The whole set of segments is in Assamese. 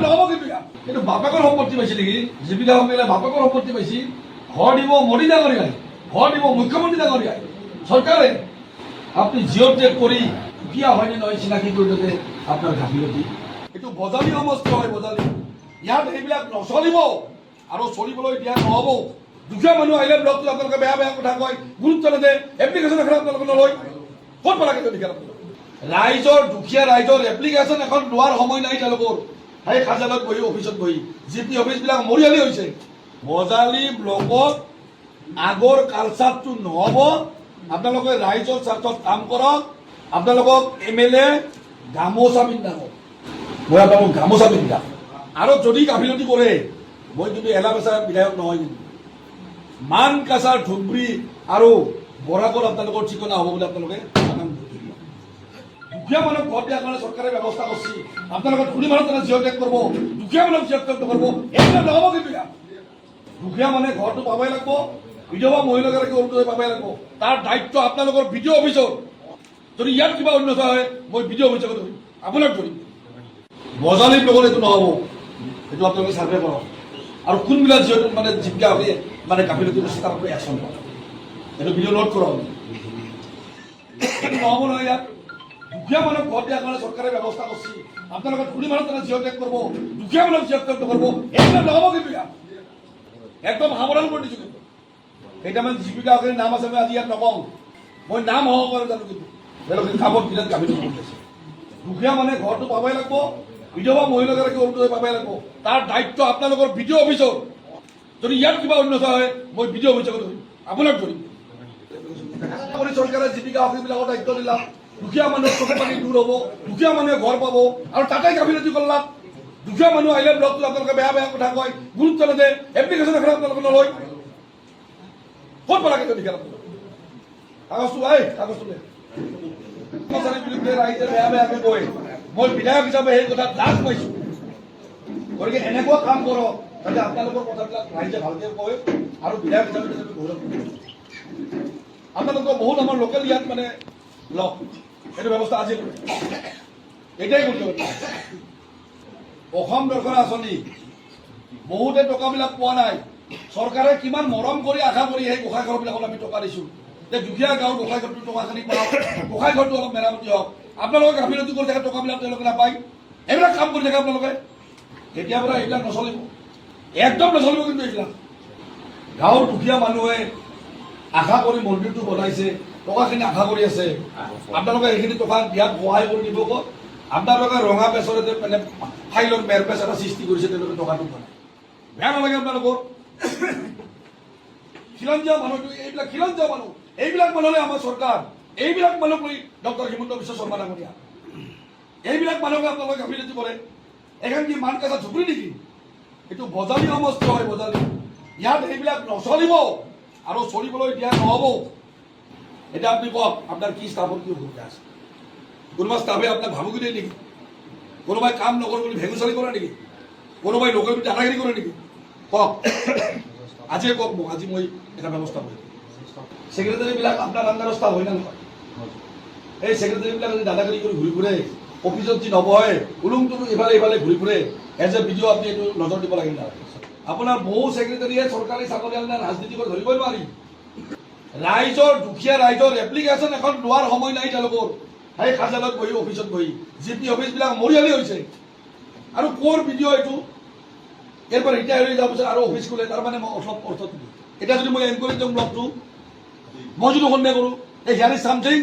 নহ'ব কিন্তু বাপেকৰ সম্পত্তি পাইছে নেকি? জীৱিকা সকলে বাপেকৰ সম্পত্তি পাইছে, ঘৰ দিব মোদী ডাঙৰীয়াই, ঘৰ দিব মুখ্যমন্ত্ৰী ডাঙৰীয়াই। চৰকাৰে আপুনি জিঅ' টেক কৰি দুখীয়া হয়নে নহয় চিনাকি কৰি দিলে আপোনাৰ গাফিলতি। এইটো বজালী সমষ্টি হয়, বজালী। ইয়াত সেইবিলাক নচলিব আৰু চলিবলৈ দিয়া নহ'ব। দুখীয়া মানুহ আহিলে ব্লকটো আপোনালোকে বেয়া বেয়া কথা কয়, গুৰুত্ব নিদিয়ে, এপ্লিকেশ্যন এখন আপোনালোকে নলয়। ক'ত পালাগে তেনেকৈ ৰাইজৰ দুখীয়া ৰাইজৰ এপ্লিকেশ্যন এখন লোৱাৰ সময় নাই তেওঁলোকৰ। সেই খাজালত বহি অফিচত বহি জি পি অফিচবিলাক মৰিয়ালি হৈছে। বজালী ব্লকত আগৰ কালচাৰটো নহ'ব। আপোনালোকে ৰাইজৰ স্বাৰ্থত কাম কৰক। আপোনালোকক MLA গামোচা পিন্ধাব, মই আপোনালোকক গামোচা পিন্ধাম। আৰু যদি গাফিলতি কৰে, মই কিন্তু এলাবেচা বিধায়ক নহয়, কিন্তু মানকাছাৰ ধুবুৰী আৰু বৰাকৰ আপোনালোকৰ ঠিকনা হ'ব বুলি আপোনালোকে দুখীয়া মানুহক ঘৰ দিয়াৰ কাৰণে চৰকাৰে ব্যৱস্থা কৰিছে। আপোনালোকে ধনী মানুহ তেনে জিঅ' টেক কৰিব, দুখীয়া মানুহক জিঅ' টেক কৰিব, এইবিলাক নহ'ব। কিন্তু দুখীয়া মানুহে ঘৰটো পাবই লাগিব, বিধৱা মহিলাগৰাকী অৰুণোদয় পাবই লাগিব। তাৰ দায়িত্ব আপোনালোকৰ বিডিঅ' অফিচৰ। যদি ইয়াত কিবা উন্নত হয়, মই বিডিঅ' অফিচত ধৰিম, আপোনাক ধৰিম। বজালীৰ লগত এইটো নহ'ব, এইটো আপোনালোকে চাৰ্ভে কৰক। আৰু কোনবিলাক যিহেতু মানে জীৱিকা হয় মানে গাফিলতি কৰিছে তাৰ ওপৰত একশ্যন কৰক। এইটো ভিডিঅ' নোট কৰক। নহ'ব নহয়। ইয়াত দুখীয়া মানুহক ঘৰ দিয়াৰ কাৰণে চৰকাৰে ব্যৱস্থা কৰিছে। আপোনালোকে ধনী মানুহ তেনে জিঅ' টেক কৰিব, দুখীয়া মানুহক জিঅ' টেক কৰিব, এইবিলাক নহ'ব। কিন্তু ইয়াত একদম সাৱধান কৰি দিছোঁ। কিন্তু কেইটামান জীৱিকা নাম আছে, মই আজি ইয়াত নকওঁ, মই নাম সহকাৰে জানো। কিন্তু তেওঁলোকে কামত বিৰাট গাফিলতি কৰি আছে। দুখীয়া মানুহে ঘৰটো পাবই লাগিব, বিধৱা মহিলাগৰাকী অৰুণোদয় পাবই লাগিব। তাৰ দায়িত্ব আপোনালোকৰ বিডিঅ' অফিচৰ। যদি ইয়াত কিবা উন্নত হয়, মই বিডিঅ' অফিচত ধৰিম, আপোনাক ধৰিম। চৰকাৰে জীৱিকা অফিচবিলাকৰ দায়িত্ব দিলাক, দুখীয়া মানুহৰ চকু পানী দূৰ হ'ব, দুখীয়া মানুহে ঘৰ পাব, আৰু তাতে গাফিলতি কৰলাক। দুখীয়া মানুহ আহিলে ব্লকটো আপোনালোকে বেয়া বেয়া কথা কয়, গুৰুত্ব নিদিয়ে, এপ্লিকেশ্যন এখন আপোনালোকে নলয়। ক'ত পালাগে তেনেকৈ কাগজটো কাগজটো কৰ্মচাৰীৰ বিৰুদ্ধে ৰাইজে বেয়া বেয়াকে কয়। মই বিধায়ক হিচাপে সেই কথাত লাজ পাইছোঁ। গতিকে এনেকুৱা কাম কৰক যাতে আপোনালোকৰ কথাবিলাক ৰাইজে ভালকে কয় আৰু বিধায়ক হিচাপে গৌৰৱ কৰে। আপোনালোকৰ বহুত আমাৰ লোকেল ইয়াত মানে লওক, এইটো ব্যৱস্থা আজি কৰে, এতিয়াই কৰিব। অসম দৰ্শন আঁচনি বহুতে টকাবিলাক পোৱা নাই। চৰকাৰে কিমান মৰম কৰি আশা কৰি সেই গোঁসাই ঘৰবিলাকত আমি টকা দিছোঁ যে দুখীয়া গাঁৱৰ গোঁসাই ঘৰটো টকাখিনি পাওক, গোঁসাই ঘৰটো অলপ মেৰামতি হওক। আপোনালোকে গাফিলতি কৰি থাকে, টকাবিলাক তেওঁলোকে নাপায়, এইবিলাক কাম কৰি থাকে আপোনালোকে। এতিয়াৰ পৰা এইবিলাক নচলিব, একদম নচলিব। কিন্তু এইবিলাক গাঁৱৰ দুখীয়া মানুহে আশা কৰি মন্দিৰটো বনাইছে, টকাখিনি আশা কৰি আছে। আপোনালোকে সেইখিনি টকা দিয়াত সহায় কৰি দিব। ক'ত আপোনালোকে ৰঙা পেচৰতে মানে ফাইলৰ মেৰ পেচ এটা সৃষ্টি কৰিছে, তেওঁলোকে টকাটো বনায়। বেয়া নালাগে আপোনালোকৰ? খিলঞ্জীয়া মানুহটো এইবিলাক খিলঞ্জীয়া মানুহ, এইবিলাক মানুহলৈ আমাৰ চৰকাৰ, এইবিলাক মানুহক লৈ ডক্টৰ হিমন্ত বিশ্ব শৰ্মা ডাঙৰীয়া, এইবিলাক মানুহকে আপোনালোকে গাফিলতি কৰে। এখন কি মানকাছা ধুবুৰী নেকি? এইটো বজালী সমষ্টি হয়, বজালী। ইয়াত সেইবিলাক নচলিব আৰু চলিবলৈ দিয়া নহ'ব। এতিয়া আপুনি কওক, আপোনাৰ কি ষ্টাফৰ কি অসুবিধা আছে? কোনোবা ষ্টাফে আপোনাক ভাবুকি দিয়ে নেকি? কোনোবাই কাম নকৰোঁ বুলি ভেঙুচালি কৰে নেকি? কোনোবাই লোকেল দাদাগিৰি কৰে নেকি? কওক, আজিয়ে কওক মোক। আজি মই এটা ব্যৱস্থা কৰিম। ছেক্ৰেটাৰীবিলাক আপোনাৰ আণ্ডাৰৰ ষ্টাফ হয় না নহয়? এই ছেক্ৰেটাৰীবিলাক যদি দাদাগিৰি কৰি ঘূৰি ফুৰে, অফিচত যি নবহে, উলুংটো ইফালে ইফালে ঘূৰি ফুৰে, এজ এ বিডিঅ' আপুনি এইটো নজৰ দিব লাগিল নহয়। আপোনাৰ বহু ছেক্ৰেটাৰীয়ে চৰকাৰী চাকৰিয়াল ৰাজনীতি কৰি ধৰিবই নোৱাৰি। ৰাইজৰ দুখীয়া ৰাইজৰ এপ্লিকেশ্যন এখন লোৱাৰ সময় নাই তেওঁলোকৰ। সেই খাজালত বহি অফিচত বহি জি পি অফিচবিলাক মৰিয়ালি হৈছে। আৰু ক'ৰ বিডিঅ' এইটো? এৰপৰ ৰিটায়াৰ হয়ে যাওয়াৰ পিছত আৰু অফিস খুলে, তার মানে মই অসম অর্থ দিলো। এটা যদি মই এনকোয়ারি দিওঁ ব্লকটো, মই যদি সন্দেহ কৰোঁ এই হিয়াৰ ইজ সামথিং।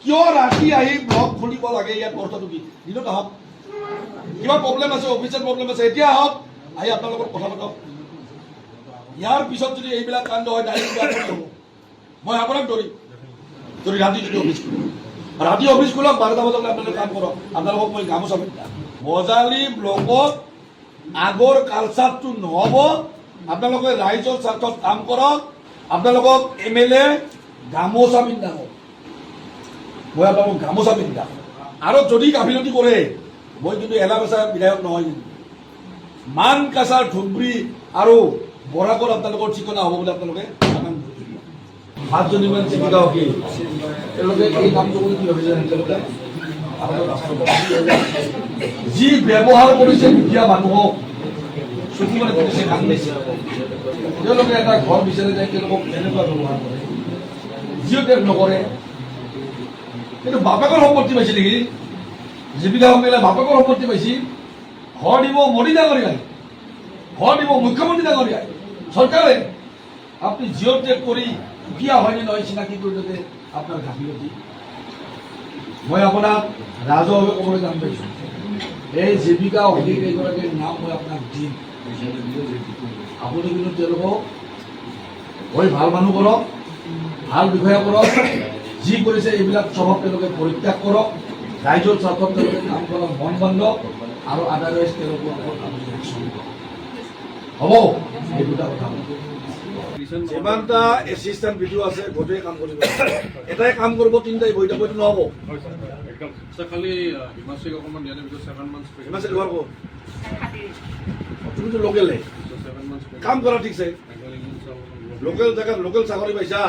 কিয় ৰাতি আহি ব্লক খুলিব লাগে? ইয়াত অৰ্থটো কি? দিনত আহক, কিবা প্ৰব্লেম আছে, অফিচৰ প্ৰব্লেম আছে, এতিয়া আহক, আহি আপোনালোকৰ কথা পাতক। ইয়াৰ পিছত যদি এইবিলাক কাণ্ড হয়, ডাইৰেক্ট হ'ব, মই আপোনাক ধৰিম। যদি ৰাতি যদি অফিচ খোলো, ৰাতি অফিচ খোলক, 12টা বজালৈ আপোনালোকে কাম কৰক। আপোনালোকক মই গামোচা পিন্ধাম। বজালী ব্লকত আগৰ কালচাৰটো নহ'ব। আপোনালোকে ৰাইজৰ স্বাৰ্থত কাম কৰক। আপোনালোকক MLA গামোচা পিন্ধাব, মই আপোনালোকক গামোচা পিন্ধাম। আৰু যদি গাফিলতি কৰে, মই কিন্তু এলাবেচা বিধায়ক নহয়। কিন্তু মানকাছাৰ ধুবুৰী আৰু বৰাকৰ আপোনালোকৰ ঠিকনা হ'ব বুলি আপোনালোকে 5জনীমান জীৱিকা উকিল, তেওঁলোকে এই কামটো কৰি কি ভাবিছে? তেওঁলোকে যি ব্যৱহাৰ কৰিছে দুখীয়া মানুহক চকু মানে কৰিছে কাম দিছে তেওঁলোকে এটা ঘৰ বিচাৰি যায় তেওঁলোকক কেনেকুৱা ব্যৱহাৰ কৰে যিও তেওঁ নকৰে কিন্তু বাপেকৰ সম্পত্তি পাইছে নেকি জীৱিকা সমিলে বাপেকৰ সম্পত্তি পাইছে ঘৰ দিব মোদী ডাঙৰীয়াই ঘৰ দিব মুখ্যমন্ত্ৰী ডাঙৰীয়াই চৰকাৰে আপনি জিঅ' টেক কৰি দুখীয়া হয়নে নহয় চিনাকি কৰি দিলে আপোনাৰ গাফিলতি মই আপোনাক ৰাজহুৱাভাৱে ক'বলৈ যাম পাইছোঁ এই জীৱিকা অধিক এগৰাকীৰ নাম মই আপোনাক দিম আপুনি কিন্তু তেওঁলোকক হয় ভাল মানুহ কৰক ভাল বিষয়া কৰক যি কৰিছে এইবিলাক স্বভাৱ তেওঁলোকে পৰিত্যাগ কৰক ৰাইজৰ স্বাৰ্থত তেওঁলোকে কাম কৰক মন বান্ধক আৰু আদাৰৱাইজ তেওঁলোকৰ ওপৰত আপুনি একশ্যন হ'ব এই দুটা কথা যিমানটা এছিষ্টেণ্ট ভিডিঅ' আছে গোটেই কাম কৰিব এটাই কাম কৰিব তিনিটাই বহি থাকোঁ এইটো নহ'ব খালি হিমাশ্ৰীক অকণমান দিয়াৰ পিছত 7 months হিমাশ্ৰী ঘৰ ক'ত তুমিতো লোকেলে 7 months কাম কৰা ঠিকছে লোকেল জেগাত লোকেল চাকৰি পাইছা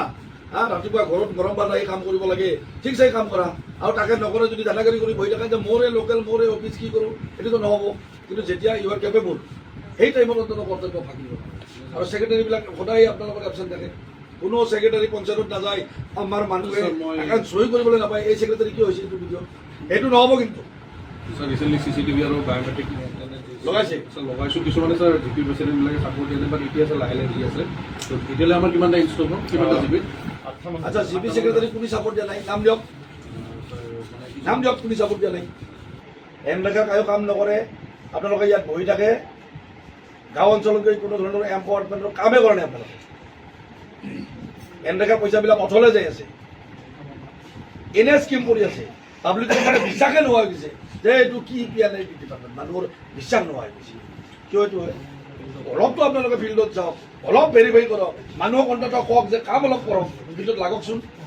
হা ৰাতিপুৱা ঘৰত গৰম ভাত আহি কাম কৰিব লাগে ঠিকছে কাম কৰা আৰু তাকে নকৰে যদি দাদাগিৰি কৰি বহি থাকে যে মোৰে লোকেল মোৰে অফিচ কি কৰোঁ এইটোতো নহ'ব কিন্তু যেতিয়া ইউ আৰ কেপেবল সেই টাইমত অন্তত কৰ্তব্য থাকিব আৰু ছেক্ৰেটাৰীবিলাক সদায় আপোনালোকৰ এবচেণ্ট থাকে কোনো ছেক্ৰেটাৰী পঞ্চায়তত নাযায় আমাৰ মানুহে এখন চহী কৰিবলৈ নাপায় এই ছেক্ৰেটাৰী কি হৈছে এইটো ভিডিঅ' এইটো নহ'ব কিন্তু স্যাৰ ৰিচেণ্টলি CCTV আৰু বায়'মেট্ৰিক লগাইছে স্যাৰ লগাইছোঁ কিছুমানে স্যাৰ জিপি প্ৰেচিডেণ্টবিলাকে চাপৰ্ট দিয়ে বাট এতিয়া স্যাৰ লাহে লাহে দি আছে তো এতিয়ালৈ আমাৰ কিমানটা ইনষ্টল হ'ব কিমানটা জিপিত আচ্ছা জিপি ছেক্ৰেটাৰী কোনে ছাপৰ্ট দিয়া নাই নাম দিয়ক কোনে ছাপৰ্ট দিয়া নাই এনৰেগা কায়ো কাম নকৰে আপোনালোকে ইয়াত বহি থাকে গাঁও অঞ্চলত গৈ কোনো ধৰণৰ এম্পাৱাৰমেণ্টৰ কামেই কৰা নাই আপোনালোকে এনৰেগা পইচাবিলাক অথলে যাই আছে এনে স্কিম কৰি আছে পাব্লিকৰ মানে বিশ্বাসে নোহোৱা হৈ গৈছে যে এইটো কি পিয়ানে ডিপাৰ্টমেণ্ট মানুহৰ বিশ্বাস নোহোৱা হৈ গৈছে কিয় এইটো হয় অলপতো আপোনালোকে ফিল্ডত যাওক অলপ ভেৰিফাই কৰক মানুহক অন্ততঃ কওক যে কাম অলপ কৰক ফিল্ডত লাগকচোন